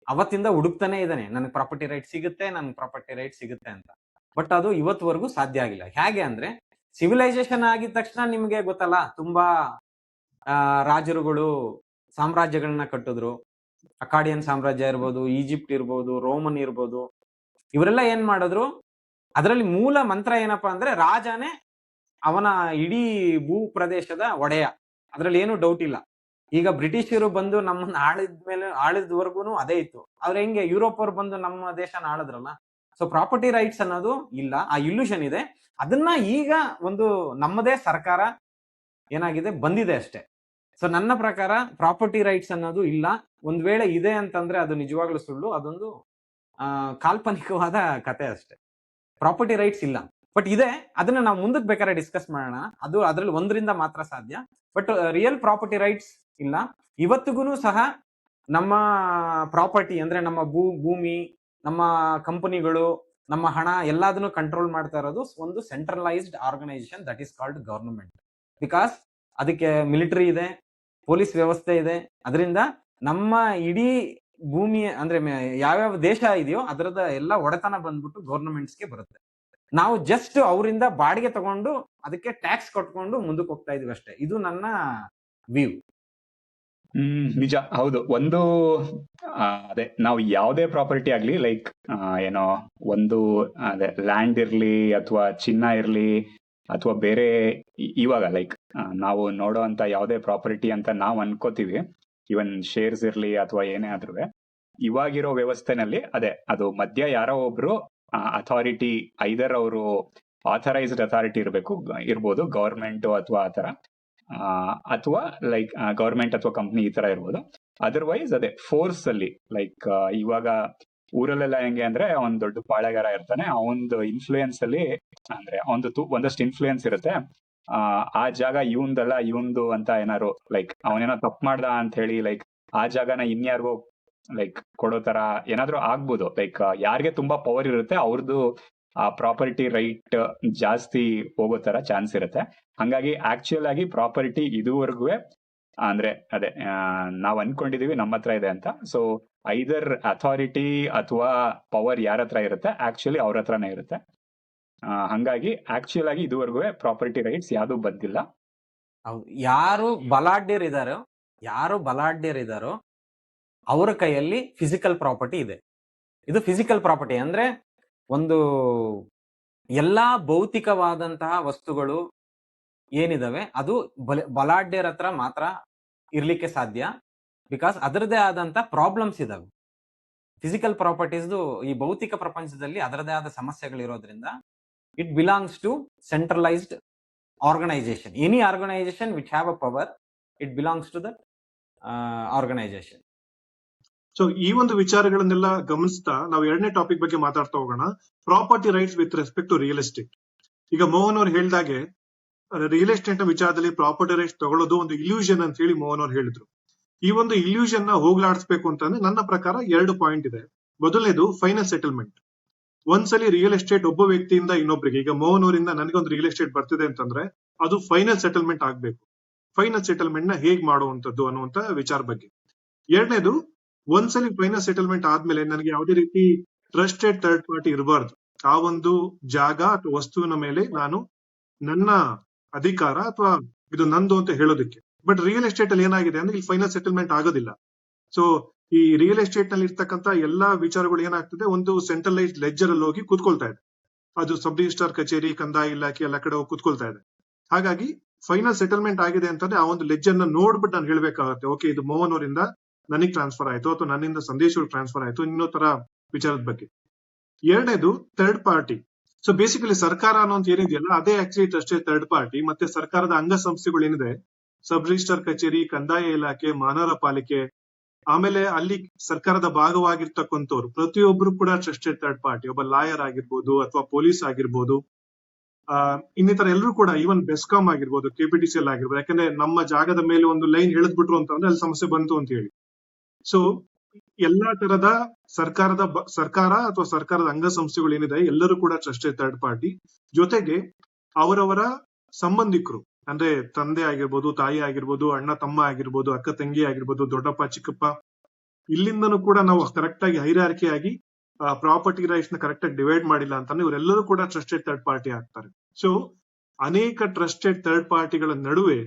Speaker 3: ಅವತ್ತಿಂದ ಹುಡುಕ್ತಾನೆ ಇದ್ದಾನೆ, ನನಗೆ ಪ್ರಾಪರ್ಟಿ ರೈಟ್ ಸಿಗುತ್ತೆ, ನನ್ಗೆ ಪ್ರಾಪರ್ಟಿ ರೈಟ್ ಸಿಗುತ್ತೆ ಅಂತ. ಬಟ್ ಅದು ಇವತ್ತುವರೆಗೂ ಸಾಧ್ಯ ಆಗಿಲ್ಲ. ಹೇಗೆ ಅಂದ್ರೆ, ಸಿವಿಲೈಸೇಷನ್ ಆಗಿದ ತಕ್ಷಣ ನಿಮ್ಗೆ ಗೊತ್ತಲ್ಲ, ತುಂಬಾ ರಾಜರುಗಳು ಸಾಮ್ರಾಜ್ಯಗಳನ್ನ ಕಟ್ಟಿದ್ರು. ಅಕಾಡಿಯನ್ ಸಾಮ್ರಾಜ್ಯ ಇರ್ಬೋದು, ಈಜಿಪ್ಟ್ ಇರ್ಬೋದು, ರೋಮನ್ ಇರ್ಬೋದು, ಇವರೆಲ್ಲ ಏನ್ ಮಾಡಿದ್ರು, ಅದರಲ್ಲಿ ಮೂಲ ಮಂತ್ರ ಏನಪ್ಪಾ ಅಂದ್ರೆ ರಾಜನೇ ಅವನ ಇಡೀ ಭೂ ಪ್ರದೇಶದ ಒಡೆಯ. ಅದ್ರಲ್ಲಿ ಏನು ಡೌಟ್ ಇಲ್ಲ. ಈಗ ಬ್ರಿಟಿಷರು ಬಂದು ನಮ್ಮನ್ನ ಆಳಿದ್ವರೆಗೂ ಅದೇ ಇತ್ತು. ಆದ್ರೆ ಹೆಂಗೆ ಯುರೋಪ್ ಅವ್ರು ಬಂದು ನಮ್ಮ ದೇಶನ ಆಳಿದ್ರಲ್ಲ. ಸೊ ಪ್ರಾಪರ್ಟಿ ರೈಟ್ಸ್ ಅನ್ನೋದು ಇಲ್ಲ, ಆ ಇಲ್ಯೂಷನ್ ಇದೆ. ಅದನ್ನ ಈಗ ಒಂದು ನಮ್ಮದೇ ಸರ್ಕಾರ ಏನಾಗಿದೆ, ಬಂದಿದೆ ಅಷ್ಟೇ. ಸೊ ನನ್ನ ಪ್ರಕಾರ ಪ್ರಾಪರ್ಟಿ ರೈಟ್ಸ್ ಅನ್ನೋದು ಇಲ್ಲ. ಒಂದ್ ವೇಳೆ ಇದೆ ಅಂತಂದ್ರೆ ಅದು ನಿಜವಾಗ್ಲೂ ಸುಳ್ಳು, ಅದೊಂದು ಕಾಲ್ಪನಿಕವಾದ ಕತೆ ಅಷ್ಟೇ. ಪ್ರಾಪರ್ಟಿ ರೈಟ್ಸ್ ಇಲ್ಲ, ಬಟ್ ಇದೆ. ಅದನ್ನ ನಾವು ಮುಂದಕ್ಕೆ ಬೇಕಾದ್ರೆ ಡಿಸ್ಕಸ್ ಮಾಡೋಣ. ಅದು ಅದ್ರಲ್ಲಿ ಒಂದರಿಂದ ಮಾತ್ರ ಸಾಧ್ಯ. ಬಟ್ ರಿಯಲ್ ಪ್ರಾಪರ್ಟಿ ರೈಟ್ಸ್ ಇಲ್ಲ. ಇವತ್ತಿಗೂ ಸಹ ನಮ್ಮ ಪ್ರಾಪರ್ಟಿ ಅಂದ್ರೆ ನಮ್ಮ ಭೂಮಿ, ನಮ್ಮ ಕಂಪನಿಗಳು, ನಮ್ಮ ಹಣ ಎಲ್ಲದನ್ನು ಕಂಟ್ರೋಲ್ ಮಾಡ್ತಾ ಇರೋದು ಒಂದು centralised organisation, that is called government. Because ಅದಕ್ಕೆ ಮಿಲಿಟರಿ ಇದೆ, ಪೊಲೀಸ್ ವ್ಯವಸ್ಥೆ ಇದೆ. ಅದರಿಂದ ನಮ್ಮ ಇಡೀ ಭೂಮಿ ಅಂದ್ರೆ ಯಾವ್ಯಾವ ದೇಶ ಇದೆಯೋ ಅದರದ ಎಲ್ಲ ಒಡೆತನ ಬಂದ್ಬಿಟ್ಟು ಗವರ್ನಮೆಂಟ್ಸ್ಗೆ ಬರುತ್ತೆ. ನಾವು ಜಸ್ಟ್ ಅವರಿಂದ ಬಾಡಿಗೆ ತಗೊಂಡು ಅದಕ್ಕೆ ಟ್ಯಾಕ್ಸ್ ಕಟ್ಕೊಂಡು ಮುಂದಕ್ಕೆ ಹೋಗ್ತಾ ಇದೀವಿ ಅಷ್ಟೇ. ಇದು ನನ್ನ ವ್ಯೂ.
Speaker 2: ನಿಜ, ಹೌದು. ಒಂದು ಅದೇ ನಾವು ಯಾವುದೇ ಪ್ರಾಪರ್ಟಿ ಆಗ್ಲಿ, ಲೈಕ್ ಏನೋ ಒಂದು ಅದೇ ಲ್ಯಾಂಡ್ ಇರ್ಲಿ ಅಥವಾ ಚಿನ್ನ ಇರ್ಲಿ ಅಥವಾ ಬೇರೆ ಇವಾಗ ಲೈಕ್ ನಾವು ನೋಡೋ ಅಂತ ಯಾವುದೇ ಪ್ರಾಪರ್ಟಿ ಅಂತ ನಾವು ಅನ್ಕೋತೀವಿ, ಇವನ್ ಶೇರ್ಸ್ ಇರ್ಲಿ ಅಥವಾ ಏನೇ ಆದ್ರೂ ಇವಾಗಿರೋ ವ್ಯವಸ್ಥೆನಲ್ಲಿ ಅದೇ ಅದು ಮಧ್ಯ ಯಾರೋ ಒಬ್ರು ಅಥಾರಿಟಿ, ಐದರ್ ಅವರು ಆಥರೈಸ್ಡ್ ಅಥಾರಿಟಿ ಇರ್ಬೋದು, ಗವರ್ಮೆಂಟ್ ಅಥವಾ ಆತರ, ಅಥವಾ ಲೈಕ್ ಗವರ್ಮೆಂಟ್ ಅಥವಾ ಕಂಪ್ನಿ ಈ ತರ ಇರ್ಬೋದು. ಅದರ್ವೈಸ್ ಅದೇ ಫೋರ್ಸ್ ಅಲ್ಲಿ ಲೈಕ್ ಇವಾಗ ಊರಲ್ಲೆಲ್ಲ ಹೆಂಗೆ ಅಂದ್ರೆ ಅವನ್ ದೊಡ್ಡ ಪಾಳೆಗಾರ ಇರ್ತಾನೆ, ಅವನದು ಇನ್ಫ್ಲೂಯೆನ್ಸ್ ಅಲ್ಲಿ ಅಂದ್ರೆ ಒಂದಷ್ಟು ಇನ್ಫ್ಲೂಯೆನ್ಸ್ ಇರುತ್ತೆ. ಆ ಜಾಗ ಇವಂದಲ್ಲ ಇವಂದು ಅಂತ ಏನಾರು ಲೈಕ್ ಅವನೇನೋ ತಪ್ಪು ಮಾಡ್ದ ಅಂತ ಹೇಳಿ ಲೈಕ್ ಆ ಜಾಗನ ಇನ್ಯಾರಿಗೋ ಲೈಕ್ ಕೊಡೋ ತರ ಏನಾದ್ರೂ ಆಗ್ಬೋದು. ಲೈಕ್ ಯಾರಿಗೆ ತುಂಬಾ ಪವರ್ ಇರುತ್ತೆ ಅವ್ರದ್ದು ಆ ಪ್ರಾಪರ್ಟಿ ರೈಟ್ ಜಾಸ್ತಿ ಹೋಗೋ ತರ ಚಾನ್ಸ್ ಇರುತ್ತೆ. ಹಂಗಾಗಿ ಆಕ್ಚುಯಲ್ ಆಗಿ ಪ್ರಾಪರ್ಟಿ ಇದುವರೆಗೂ ಅಂದ್ರೆ ಅದೇ ನಾವ್ ಅನ್ಕೊಂಡಿದೀವಿ ನಮ್ಮ ಹತ್ರ ಇದೆ ಅಂತ. ಸೊ ಐದರ್ ಅಥಾರಿಟಿ ಅಥವಾ ಪವರ್ ಯಾರ ಹತ್ರ ಇರುತ್ತೆ ಆಕ್ಚುಲಿ ಅವ್ರ ಹತ್ರನೇ ಇರುತ್ತೆ. ಹಂಗಾಗಿ ಆಕ್ಚುಯಲ್ ಆಗಿ ಇದುವರೆಗೂ ಪ್ರಾಪರ್ಟಿ ರೈಟ್ಸ್ ಯಾವ್ದು ಬಂದಿಲ್ಲ.
Speaker 3: ಹೌದು, ಯಾರು ಬಲಾಢ್ಯರಿದಾರೋ ಅವರ ಕೈಯಲ್ಲಿ ಫಿಸಿಕಲ್ ಪ್ರಾಪರ್ಟಿ ಇದೆ. ಇದು ಫಿಸಿಕಲ್ ಪ್ರಾಪರ್ಟಿ ಅಂದ್ರೆ ಒಂದು ಎಲ್ಲಾ ಭೌತಿಕವಾದಂತಹ ವಸ್ತುಗಳು ಏನಿದಾವೆ ಅದು ಬಲಾಢ್ಯರ ಹತ್ರ ಮಾತ್ರ ಇರ್ಲಿಕ್ಕೆ ಸಾಧ್ಯ. ಬಿಕಾಸ್ ಅದರದೇ ಆದಂತ ಪ್ರಾಬ್ಲಮ್ಸ್ ಇದಾವೆ. ಫಿಸಿಕಲ್ ಪ್ರಾಪರ್ಟೀಸ್ದು ಈ ಭೌತಿಕ ಪ್ರಪಂಚದಲ್ಲಿ ಅದರದೇ ಆದ ಸಮಸ್ಯೆಗಳಿರೋದ್ರಿಂದ it belongs to centralised organisation. Any organisation which have a power, it belongs to that organisation.
Speaker 1: So ಈ ಒಂದು ವಿಚಾರಗಳನ್ನೆಲ್ಲ ಗಮನಿಸ್ತಾ ನಾವು ಎರಡನೇ ಟಾಪಿಕ್ ಬಗ್ಗೆ ಮಾತಾಡ್ತಾ ಹೋಗೋಣ, property rights with respect to real estate. ಈಗ ಮೋಹನ್ ಅವ್ರು ಹೇಳ್ದಾಗೆ ರಿಯಲ್ ಎಸ್ಟೇಟ್ ನ ವಿಚಾರದಲ್ಲಿ ಪ್ರಾಪರ್ಟಿ ರೈಟ್ಸ್ ತಗೊಳ್ಳೋದು ಒಂದು ಇಲ್ಯೂಷನ್ ಅಂತ ಹೇಳಿ ಮೋಹನ್ ಅವ್ರು ಹೇಳಿದ್ರು. ಈ ಒಂದು ಇಲ್ಯೂಷನ್ ನ ಹೋಗ್ಲಾಡಿಸ್ಬೇಕು ಅಂತಂದ್ರೆ ನನ್ನ ಪ್ರಕಾರ 2 ಪಾಯಿಂಟ್ ಇದೆ. ಮೊದಲನೇದು ಫೈನಲ್ ಸೆಟಲ್ಮೆಂಟ್. ಒಂದ್ಸಲಿ ರಿಯಲ್ ಎಸ್ಟೇಟ್ ಒಬ್ಬ ವ್ಯಕ್ತಿಯಿಂದ ಇನ್ನೊಬ್ರಿಗೆ, ಈಗ ಮೋಹನ್ ಅವರಿಂದ ನನಗೊಂದು ರಿಯಲ್ ಎಸ್ಟೇಟ್ ಬರ್ತಿದೆ ಅಂತಂದ್ರೆ ಅದು ಫೈನಲ್ ಸೆಟಲ್ಮೆಂಟ್ ಆಗ್ಬೇಕು. ಫೈನಲ್ ಸೆಟಲ್ಮೆಂಟ್ ನ ಹೇಗ್ ಮಾಡುವಂತದ್ದು ಅನ್ನುವಂತ ವಿಚಾರ ಬಗ್ಗೆ. ಎರಡನೇದು, ಒಂದ್ಸಲಿ ಫೈನಲ್ ಸೆಟಲ್ಮೆಂಟ್ ಆದ್ಮೇಲೆ ನನಗೆ ಯಾವುದೇ ರೀತಿ ಟ್ರಸ್ಟೆಡ್ ಥರ್ಡ್ ಪಾರ್ಟಿ ಇರಬಾರ್ದು. ಆ ಒಂದು ಜಾಗ ಅಥವಾ ವಸ್ತುವಿನ ಮೇಲೆ ನಾನು ನನ್ನ ಅಧಿಕಾರ ಅಥವಾ ಇದು ನಂದು ಅಂತ ಹೇಳೋದಕ್ಕೆ. ಬಟ್ ರಿಯಲ್ ಎಸ್ಟೇಟ್ ಅಲ್ಲಿ ಏನಾಗಿದೆ ಅಂದ್ರೆ ಇಲ್ಲಿ ಫೈನಲ್ ಸೆಟಲ್ಮೆಂಟ್ ಆಗೋದಿಲ್ಲ. ಸೊ ಈ ರಿಯಲ್ ಎಸ್ಟೇಟ್ ನಲ್ಲಿ ಇರ್ತಕ್ಕಂತ ಎಲ್ಲಾ ವಿಚಾರಗಳು ಏನಾಗ್ತದೆ, ಒಂದು ಸೆಂಟ್ರಲೈಸ್ಡ್ ಲೆಡ್ಜರ್ ಅಲ್ಲಿ ಹೋಗಿ ಕೂತ್ಕೊಳ್ತಾ ಇದೆ. ಅದು ಸಬ್ ರಿಜಿಸ್ಟ್ರಾರ್ ಕಚೇರಿ, ಕಂದಾಯ ಇಲಾಖೆ ಎಲ್ಲ ಕಡೆ ಹೋಗಿ ಕೂತ್ಕೊಳ್ತಾ ಇದೆ. ಹಾಗಾಗಿ ಫೈನಲ್ ಸೆಟಲ್ಮೆಂಟ್ ಆಗಿದೆ ಅಂತಂದ್ರೆ ಆ ಒಂದು ಲೆಡ್ಜರ್ ನ ನೋಡ್ಬಿಟ್ಟು ನಾನು ಹೇಳ್ಬೇಕಾಗತ್ತೆ, ಓಕೆ ಇದು ಮೋಹನ್ ಅವರಿಂದ ನನಗೆ ಟ್ರಾನ್ಸ್ಫರ್ ಆಯ್ತು ಅಥವಾ ನನ್ನಿಂದ ಸಂದೇಶಗಳು ಟ್ರಾನ್ಸ್ಫರ್ ಆಯ್ತು, ಇನ್ನೋ ತರ ವಿಚಾರದ ಬಗ್ಗೆ. ಎರಡನೇದು ಥರ್ಡ್ ಪಾರ್ಟಿ. ಸೊ ಬೇಸಿಕಲಿ ಸರ್ಕಾರ ಅನ್ನೋಂತ ಏನಿದೆಯಲ್ಲ ಅದೇ ಆಕ್ಚುಲಿ ಟ್ರಸ್ಟೆಡ್ ಥರ್ಡ್ ಪಾರ್ಟಿ. ಮತ್ತೆ ಸರ್ಕಾರದ ಅಂಗ ಸಂಸ್ಥೆಗಳು ಏನಿದೆ, ಸಬ್ ರಿಜಿಸ್ಟ್ರಾರ್ ಕಚೇರಿ, ಕಂದಾಯ ಇಲಾಖೆ, ಮಹಾನಗರ ಪಾಲಿಕೆ, ಆಮೇಲೆ ಅಲ್ಲಿ ಸರ್ಕಾರದ ಭಾಗವಾಗಿರ್ತಕ್ಕಂಥವ್ರು ಪ್ರತಿಯೊಬ್ರು ಕೂಡ ಟ್ರಸ್ಟೆಡ್ ಥರ್ಡ್ ಪಾರ್ಟಿ. ಒಬ್ಬ ಲಾಯರ್ ಆಗಿರ್ಬೋದು ಅಥವಾ ಪೊಲೀಸ್ ಆಗಿರ್ಬೋದು, ಇನ್ನಿತರ ಎಲ್ಲರೂ ಕೂಡ, ಈವನ್ ಬೆಸ್ಕಾಂ ಆಗಿರ್ಬೋದು, ಕೆಪಿಟಿಸಿಎಲ್ ಆಗಿರ್ಬೋದು. ಯಾಕಂದ್ರೆ ನಮ್ಮ ಜಾಗದ ಮೇಲೆ ಒಂದು ಲೈನ್ ಎಳೆದ್ಬಿಟ್ರು ಅಂತಂದ್ರೆ ಅಲ್ಲಿ ಸಮಸ್ಯೆ ಬಂತು ಅಂತ ಹೇಳಿ. ಸೊ ಎಲ್ಲಾ ತರದ ಸರ್ಕಾರ ಅಥವಾ ಸರ್ಕಾರದ ಅಂಗಸಂಸ್ಥೆಗಳು ಏನಿದೆ ಎಲ್ಲರೂ ಕೂಡ ಟ್ರಸ್ಟೆಡ್ ಥರ್ಡ್ ಪಾರ್ಟಿ. ಜೊತೆಗೆ ಅವರವರ ಸಂಬಂಧಿಕರು ಅಂದ್ರೆ ತಂದೆ ಆಗಿರ್ಬೋದು, ತಾಯಿ ಆಗಿರ್ಬೋದು, ಅಣ್ಣ ತಮ್ಮ ಆಗಿರ್ಬೋದು, ಅಕ್ಕ ತಂಗಿ ಆಗಿರ್ಬೋದು, ದೊಡ್ಡಪ್ಪ ಚಿಕ್ಕಪ್ಪ, ಇಲ್ಲಿಂದನೂ ಕೂಡ ನಾವು ಕರೆಕ್ಟ್ ಆಗಿ ಹೈರಾರ್ಕಿ ಆಗಿ ಪ್ರಾಪರ್ಟಿ ರೈಟ್ಸ್ ನ ಕರೆಕ್ಟ್ ಆಗಿ ಡಿವೈಡ್ ಮಾಡಿಲ್ಲ ಅಂತಂದ್ರೆ ಇವರೆಲ್ಲರೂ ಕೂಡ ಟ್ರಸ್ಟೆಡ್ ಥರ್ಡ್ ಪಾರ್ಟಿ ಆಗ್ತಾರೆ. ಸೊ ಅನೇಕ ಟ್ರಸ್ಟೆಡ್ ಥರ್ಡ್ ಪಾರ್ಟಿಗಳ ನಡುವೆ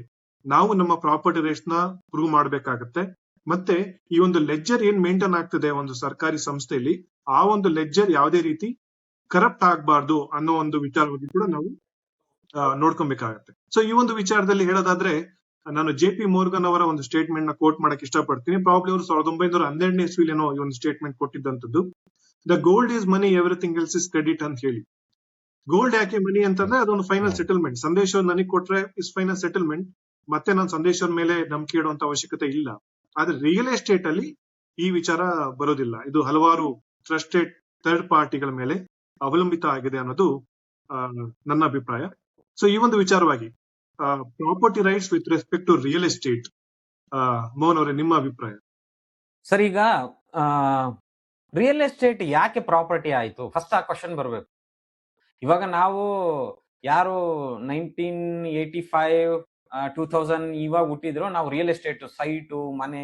Speaker 1: ನಾವು ನಮ್ಮ ಪ್ರಾಪರ್ಟಿ ರೈಟ್ಸ್ ನ ಪ್ರೂವ್ ಮಾಡ್ಬೇಕಾಗತ್ತೆ. ಮತ್ತೆ ಈ ಒಂದು ಲೆಡ್ಜರ್ ಏನ್ ಮೇಂಟೈನ್ ಆಗ್ತದೆ ಒಂದು ಸರ್ಕಾರಿ ಸಂಸ್ಥೆಯಲ್ಲಿ, ಆ ಒಂದು ಲೆಡ್ಜರ್ ಯಾವುದೇ ರೀತಿ ಕರಪ್ಟ್ ಆಗ್ಬಾರ್ದು ಅನ್ನೋ ಒಂದು ವಿಚಾರವಾಗಿ ಕೂಡ ನಾವು ನೋಡ್ಕೊಬೇಕಾಗತ್ತೆ. ಸೊ ಈ ಒಂದು ವಿಚಾರದಲ್ಲಿ ಹೇಳೋದಾದ್ರೆ ನಾನು JP ಮೋರ್ಗನ್ ಅವರ ಒಂದು ಸ್ಟೇಟ್ಮೆಂಟ್ ನ ಕೋಟ್ ಮಾಡಕ್ ಇಷ್ಟಪಡ್ತೀನಿ. ಪ್ರಾಬ್ಲಿ ಅವರು 1912ನೇ ಇಸ್ವಿಲೇನೋ ಈ ಒಂದು ಸ್ಟೇಟ್ಮೆಂಟ್ ಕೊಟ್ಟಿದ್ದಂಥದ್ದು. The gold is money, everything else is credit ಅಂತ ಹೇಳಿ. ಗೋಲ್ಡ್ ಯಾಕೆ ಮನಿ ಅಂತಂದ್ರೆ ಅದೊಂದು ಫೈನಲ್ ಸೆಟಲ್ಮೆಂಟ್. ಸಂದೇಶ ನನಗೆ ಕೊಟ್ರೆ ಇಸ್ ಫೈನಲ್ ಸೆಟಲ್ಮೆಂಟ್, ಮತ್ತೆ ನಾನು ಸಂದೇಶದ ಮೇಲೆ ನಂಬಿಕೆ ಇಡುವಂತ ಅವಶ್ಯಕತೆ ಇಲ್ಲ. ಆದ್ರೆ ರಿಯಲ್ ಎಸ್ಟೇಟ್ ಅಲ್ಲಿ ಈ ವಿಚಾರ ಬರೋದಿಲ್ಲ. ಇದು ಹಲವಾರು ಟ್ರಸ್ಟೆಡ್ ಥರ್ಡ್ ಪಾರ್ಟಿಗಳ ಮೇಲೆ ಅವಲಂಬಿತ ಆಗಿದೆ ಅನ್ನೋದು ನನ್ನ ಅಭಿಪ್ರಾಯ. ಸೊ ಈ ಒಂದು ವಿಚಾರವಾಗಿ property rights with respect to real estate, Mohan ಅವರೇ ನಿಮ್ಮ ಅಭಿಪ್ರಾಯ?
Speaker 3: ಸರ್, ಈಗ ರಿಯಲ್ ಎಸ್ಟೇಟ್ ಯಾಕೆ ಪ್ರಾಪರ್ಟಿ ಆಯ್ತು, ಫಸ್ಟ್ ಆ ಕ್ವಶನ್ ಬರ್ಬೇಕು. ಇವಾಗ ನಾವು ಯಾರು 1985 2000 ಇವಾಗ ಹುಟ್ಟಿದ್ರು ನಾವು ರಿಯಲ್ ಎಸ್ಟೇಟ್ ಸೈಟು ಮನೆ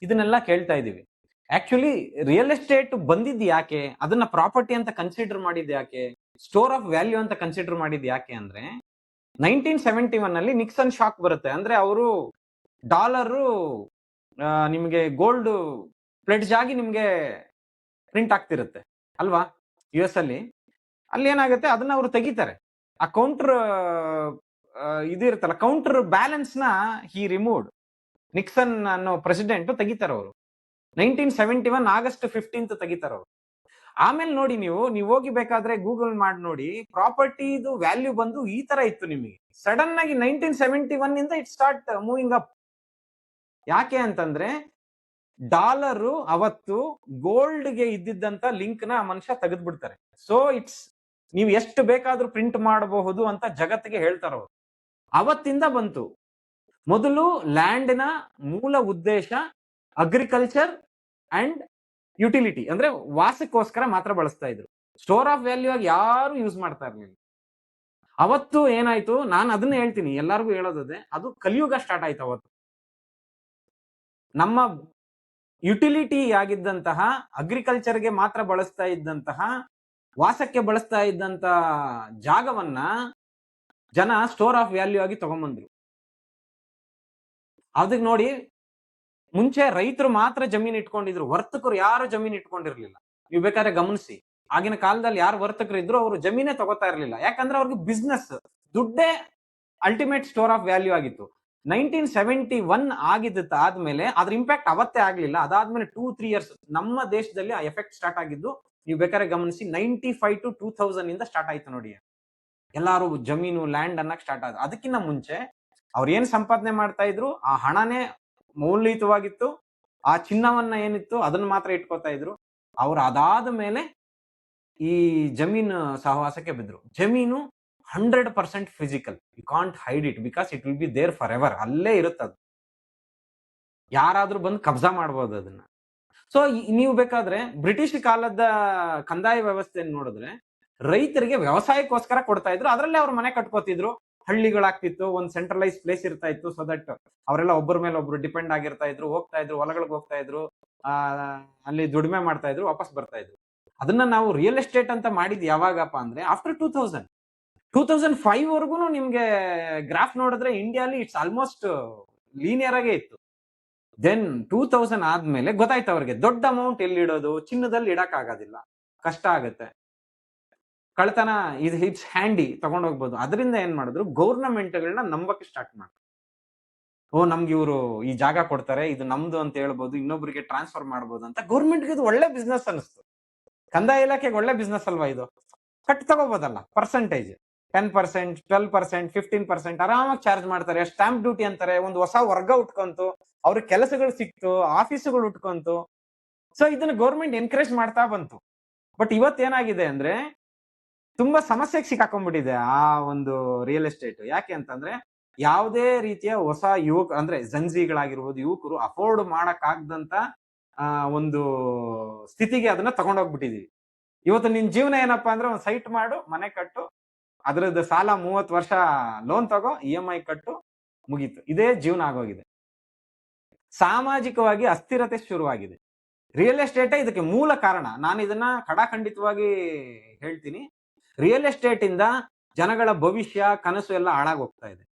Speaker 3: ಇದನ್ನೆಲ್ಲ ಕೇಳ್ತಾ ಇದೀವಿ. ಆಕ್ಚುಲಿ ರಿಯಲ್ ಎಸ್ಟೇಟ್ ಬಂದಿದ್ ಯಾಕೆ, ಅದನ್ನ ಪ್ರಾಪರ್ಟಿ ಅಂತ ಕನ್ಸಿಡರ್ ಮಾಡಿದ್ ಯಾಕೆ, ಸ್ಟೋರ್ ಆಫ್ ವ್ಯಾಲ್ಯೂ ಅಂತ ಕನ್ಸಿಡರ್ ಮಾಡಿದ್ ಯಾಕೆ ಅಂದ್ರೆ 1971 ಅಲ್ಲಿ ನಿಕ್ಸನ್ ಶಾಕ್ ಬರುತ್ತೆ. ಅಂದ್ರೆ ಅವರು ಡಾಲರ್ ನಿಮ್ಗೆ ಗೋಲ್ಡ್ ಪ್ಲೆಡ್ಜ್ ಆಗಿ ನಿಮ್ಗೆ ಪ್ರಿಂಟ್ ಆಗ್ತಿರುತ್ತೆ ಅಲ್ವಾ US ಅಲ್ಲಿ ಏನಾಗುತ್ತೆ ಅದನ್ನ ಅವರು ತೆಗಿತಾರೆ. ಆ ಕೌಂಟರ್ ಇದಿರುತ್ತಲ್ಲ ಕೌಂಟರ್ ಬ್ಯಾಲೆನ್ಸ್ ನ ಹಿ ರಿಮೂವ್ಡ್. ನಿಕ್ಸನ್ ಅನ್ನೋ ಪ್ರೆಸಿಡೆಂಟ್ ತೆಗಿತಾರೆ ಅವರು 1971 ಆಗಸ್ಟ್ 15 ತೆಗಿತಾರೆ ಅವರು. ಆಮೇಲೆ ನೋಡಿ ನೀವು ಹೋಗಿ ಬೇಕಾದ್ರೆ ಗೂಗಲ್ ಮಾಡಿ ನೋಡಿ, ಪ್ರಾಪರ್ಟಿದು ವ್ಯಾಲ್ಯೂ ಬಂದು ಈ ತರ ಇತ್ತು ನಿಮಗೆ. ಸಡನ್ ಆಗಿ 1971 ಇಂದ ಇಟ್ ಸ್ಟಾರ್ಟ್ ಮೂವಿಂಗ್ ಅಪ್. ಯಾಕೆ ಅಂತಂದ್ರೆ ಡಾಲರ್ ಅವತ್ತು ಗೋಲ್ಡ್ ಗೆ ಇದ್ದಿದ್ದಂತ ಲಿಂಕ್ ನ ಮನುಷ್ಯ ತೆಗೆದು ಬಿಡ್ತಾರೆ. ಸೊ ನೀವು ಎಷ್ಟು ಬೇಕಾದ್ರೂ ಪ್ರಿಂಟ್ ಮಾಡಬಹುದು ಅಂತ ಜಗತ್ತಿಗೆ ಹೇಳ್ತಾರ ಅವರು. ಅವತ್ತಿಂದ ಬಂತು. ಮೊದಲು ಲ್ಯಾಂಡ್ ನ ಮೂಲ ಉದ್ದೇಶ ಅಗ್ರಿಕಲ್ಚರ್ ಅಂಡ್ ಯುಟಿಲಿಟಿ, ಅಂದ್ರೆ ವಾಸಕ್ಕೋಸ್ಕರ ಮಾತ್ರ ಬಳಸ್ತಾ ಇದ್ರು. ಸ್ಟೋರ್ ಆಫ್ ವ್ಯಾಲ್ಯೂ ಆಗಿ ಯಾರು ಯೂಸ್ ಮಾಡ್ತಾ ಇರ್ಲಿಲ್ಲ. ಅವತ್ತು ಏನಾಯ್ತು, ನಾನು ಅದನ್ನ ಹೇಳ್ತೀನಿ, ಎಲ್ಲರಿಗೂ ಹೇಳೋದೇ, ಅದು ಕಲಿಯುಗ ಸ್ಟಾರ್ಟ್ ಆಯ್ತು. ಅವತ್ತು ನಮ್ಮ ಯುಟಿಲಿಟಿ ಆಗಿದ್ದಂತಹ ಅಗ್ರಿಕಲ್ಚರ್ಗೆ ಮಾತ್ರ ಬಳಸ್ತಾ ಇದ್ದಂತಹ ವಾಸಕ್ಕೆ ಬಳಸ್ತಾ ಇದ್ದಂತ ಜಾಗವನ್ನ ಜನ ಸ್ಟೋರ್ ಆಫ್ ವ್ಯಾಲ್ಯೂ ಆಗಿ ತಗೊಂಡ್ಬಂದ್ರು. ಅದಕ್ಕೆ ನೋಡಿ, ಮುಂಚೆ ರೈತರು ಮಾತ್ರ ಜಮೀನ್ ಇಟ್ಕೊಂಡಿದ್ರು, ವರ್ತಕರು ಯಾರು ಜಮೀನ್ ಇಟ್ಕೊಂಡಿರ್ಲಿಲ್ಲ. ನೀವು ಬೇಕಾದ್ರೆ ಗಮನಿಸಿ, ಆಗಿನ ಕಾಲದಲ್ಲಿ ಯಾರು ವರ್ತಕರು ಇದ್ರು ಅವರು ಜಮೀನೇ ತಗೋತಾ ಇರ್ಲಿಲ್ಲ. ಯಾಕಂದ್ರೆ ಅವ್ರಿಗೆ ಬಿಸ್ನೆಸ್, ದುಡ್ಡೇ ಅಲ್ಟಿಮೇಟ್ ಸ್ಟೋರ್ ಆಫ್ ವ್ಯಾಲ್ಯೂ ಆಗಿತ್ತು. 1971 ಆದ್ಮೇಲೆ ಅದ್ರ ಇಂಪ್ಯಾಕ್ಟ್ ಅವತ್ತೇ ಆಗ್ಲಿಲ್ಲ. ಅದಾದ್ಮೇಲೆ 2-3 ಇಯರ್ಸ್ ನಮ್ಮ ದೇಶದಲ್ಲಿ ಆ ಎಫೆಕ್ಟ್ ಸ್ಟಾರ್ಟ್ ಆಗಿದ್ದು ನೀವು ಬೇಕಾದ್ರೆ ಗಮನಿಸಿ. 95 to 2000 ಇಂದ ಸ್ಟಾರ್ಟ್ ಆಯ್ತು ನೋಡಿ. ಎಲ್ಲಾರು ಜಮೀನು ಲ್ಯಾಂಡ್ ಅನ್ನಕ್ ಸ್ಟಾರ್ಟ್ ಆದ್ರು. ಅದಕ್ಕಿಂತ ಮುಂಚೆ ಅವ್ರು ಏನ್ ಸಂಪಾದನೆ ಮಾಡ್ತಾ ಇದ್ರು ಆ ಹಣನೇ ಮೌಲ್ಯಯುತವಾಗಿತ್ತು. ಆ ಚಿನ್ನವನ್ನ ಏನಿತ್ತು ಅದನ್ನ ಮಾತ್ರ ಇಟ್ಕೋತಾ ಇದ್ರು. ಅವ್ರು ಅದಾದ ಮೇಲೆ ಈ ಜಮೀನು ಸಹವಾಸಕ್ಕೆ ಬಿದ್ರು. ಜಮೀನು 100% physical, you can't hide it because it will be there forever. ಅಲ್ಲೇ ಇರುತ್ತದು, ಯಾರಾದ್ರೂ ಬಂದು ಕಬ್ಜಾ ಮಾಡ್ಬೋದು ಅದನ್ನ. ಸೊ ನೀವು ಬೇಕಾದ್ರೆ ಬ್ರಿಟಿಷ್ ಕಾಲದ ಕಂದಾಯ ವ್ಯವಸ್ಥೆಯನ್ನು ನೋಡಿದ್ರೆ ರೈತರಿಗೆ ವ್ಯವಸಾಯಕ್ಕೋಸ್ಕರ ಕೊಡ್ತಾ ಇದ್ರು. ಅದರಲ್ಲೇ ಅವ್ರ ಮನೆ ಕಟ್ಕೋತಿದ್ರು, ಹಳ್ಳಿಗಳಾಗ್ತಿತ್ತು, ಒಂದು ಸೆಂಟ್ರಲೈಸ್ ಪ್ಲೇಸ್ ಇರ್ತಾ ಇತ್ತು. ಸೊ ದಟ್ ಅವರೆಲ್ಲ ಒಬ್ಬರ ಮೇಲೆ ಒಬ್ರು ಡಿಪೆಂಡ್ ಆಗಿರ್ತಾ ಇದ್ರು, ಹೋಗ್ತಾ ಇದ್ರು, ಹೊಲಗಳಿಗೆ ಹೋಗ್ತಾ ಇದ್ರು, ಅಲ್ಲಿ ದುಡಿಮೆ ಮಾಡ್ತಾ ಇದ್ರು, ವಾಪಸ್ ಬರ್ತಾ ಇದ್ರು. ಅದನ್ನ ನಾವು ರಿಯಲ್ ಎಸ್ಟೇಟ್ ಅಂತ ಮಾಡಿದ್ ಯಾವಾಗಪ್ಪ ಅಂದ್ರೆ ಆಫ್ಟರ್ 2005 ವರ್ಗು ನಿಮ್ಗೆ ಗ್ರಾಫ್ ನೋಡಿದ್ರೆ ಇಂಡಿಯಾಲಿ ಇಟ್ಸ್ ಆಲ್ಮೋಸ್ಟ್ ಲೀನಿಯರ್ ಆಗೇ ಇತ್ತು. ದೆನ್ 2000 ಆದ್ಮೇಲೆ ಗೊತ್ತಾಯ್ತು ಅವ್ರಿಗೆ ದೊಡ್ಡ ಅಮೌಂಟ್ ಎಲ್ಲಿ ಇಡೋದು, ಚಿನ್ನದಲ್ಲಿ ಇಡಕ್ ಆಗೋದಿಲ್ಲ, ಕಷ್ಟ ಆಗುತ್ತೆ, ಕಳ್ತನ ಇಟ್ಸ್ ಹ್ಯಾಂಡಿ ತಗೊಂಡೋಗ್ಬೋದು. ಅದರಿಂದ ಏನ್ ಮಾಡಿದ್ರು, ಗೌರ್ನಮೆಂಟ್ಗಳನ್ನ ನಂಬಕ್ಕೆ ಸ್ಟಾರ್ಟ್ ಮಾಡಿದ್ರು. ನಮ್ಗೆ ಇವರು ಈ ಜಾಗ ಕೊಡ್ತಾರೆ, ಇದು ನಮ್ದು ಅಂತ ಹೇಳ್ಬೋದು, ಇನ್ನೊಬ್ರಿಗೆ ಟ್ರಾನ್ಸ್ಫರ್ ಮಾಡ್ಬೋದು ಅಂತ. ಗೌರ್ಮೆಂಟ್ಗೆ ಇದು ಒಳ್ಳೆ ಬಿಸ್ನೆಸ್ ಅನಿಸ್ತು. ಕಂದಾಯ ಇಲಾಖೆಗೆ ಒಳ್ಳೆ ಬಿಸ್ನೆಸ್ ಅಲ್ವಾ ಇದು? ಕಟ್ ತಗೋಬೋದಲ್ಲ, ಪರ್ಸೆಂಟೇಜ್ 10%, 12%, 15% ಆರಾಮಾಗಿ ಚಾರ್ಜ್ ಮಾಡ್ತಾರೆ. ಸ್ಟಾಂಪ್ ಡ್ಯೂಟಿ ಅಂತಾರೆ, ಒಂದು ಹೊಸ ವರ್ಗ ಉಟ್ಕೊಂತು, ಅವ್ರಿಗೆ ಕೆಲಸಗಳು ಸಿಕ್ತು, ಆಫೀಸುಗಳು ಉಟ್ಕೊಂತು. ಸೊ ಇದನ್ನ ಗೌರ್ಮೆಂಟ್ ಎನ್ಕರೇಜ್ ಮಾಡ್ತಾ ಬಂತು. ಬಟ್ ಇವತ್ತೇನಾಗಿದೆ ಅಂದ್ರೆ ತುಂಬಾ ಸಮಸ್ಯೆಗೆ ಸಿಕ್ಕಾಕೊಂಡ್ಬಿಟ್ಟಿದೆ ಆ ಒಂದು ರಿಯಲ್ ಎಸ್ಟೇಟ್. ಯಾಕೆ ಅಂತಂದ್ರೆ ಯಾವುದೇ ರೀತಿಯ ಹೊಸ ಅಂದ್ರೆ ಜನ್ಸಿಗಳಾಗಿರ್ಬೋದು, ಯುವಕರು ಅಫೋರ್ಡ್ ಮಾಡಕ್ ಆಗದಂತ ಒಂದು ಸ್ಥಿತಿಗೆ ಅದನ್ನ ತಗೊಂಡೋಗ್ಬಿಟ್ಟಿದೀವಿ. ಇವತ್ತು ನಿನ್ ಜೀವನ ಏನಪ್ಪಾ ಅಂದ್ರೆ ಒಂದು ಸೈಟ್ ಮಾಡು, ಮನೆ ಕಟ್ಟು, ಅದ್ರದ್ದು ಸಾಲ 30 ವರ್ಷ ಲೋನ್ ತಗೋ, EMI ಕಟ್ಟು, ಮುಗೀತು. ಇದೇ ಜೀವನ ಆಗೋಗಿದೆ. ಸಾಮಾಜಿಕವಾಗಿ ಅಸ್ಥಿರತೆ ಶುರುವಾಗಿದೆ. ರಿಯಲ್ ಎಸ್ಟೇಟೇ ಇದಕ್ಕೆ ಮೂಲ ಕಾರಣ. ನಾನು ಇದನ್ನ ಖಡಾಖಂಡಿತವಾಗಿ ಹೇಳ್ತೀನಿ. ರಿಯಲ್ ಎಸ್ಟೇಟ್ ಇಂದ ಜನಗಳ ಭವಿಷ್ಯ, ಕನಸು ಎಲ್ಲ ಹಾಳಾಗೋಗ್ತಾ ಇದೆ.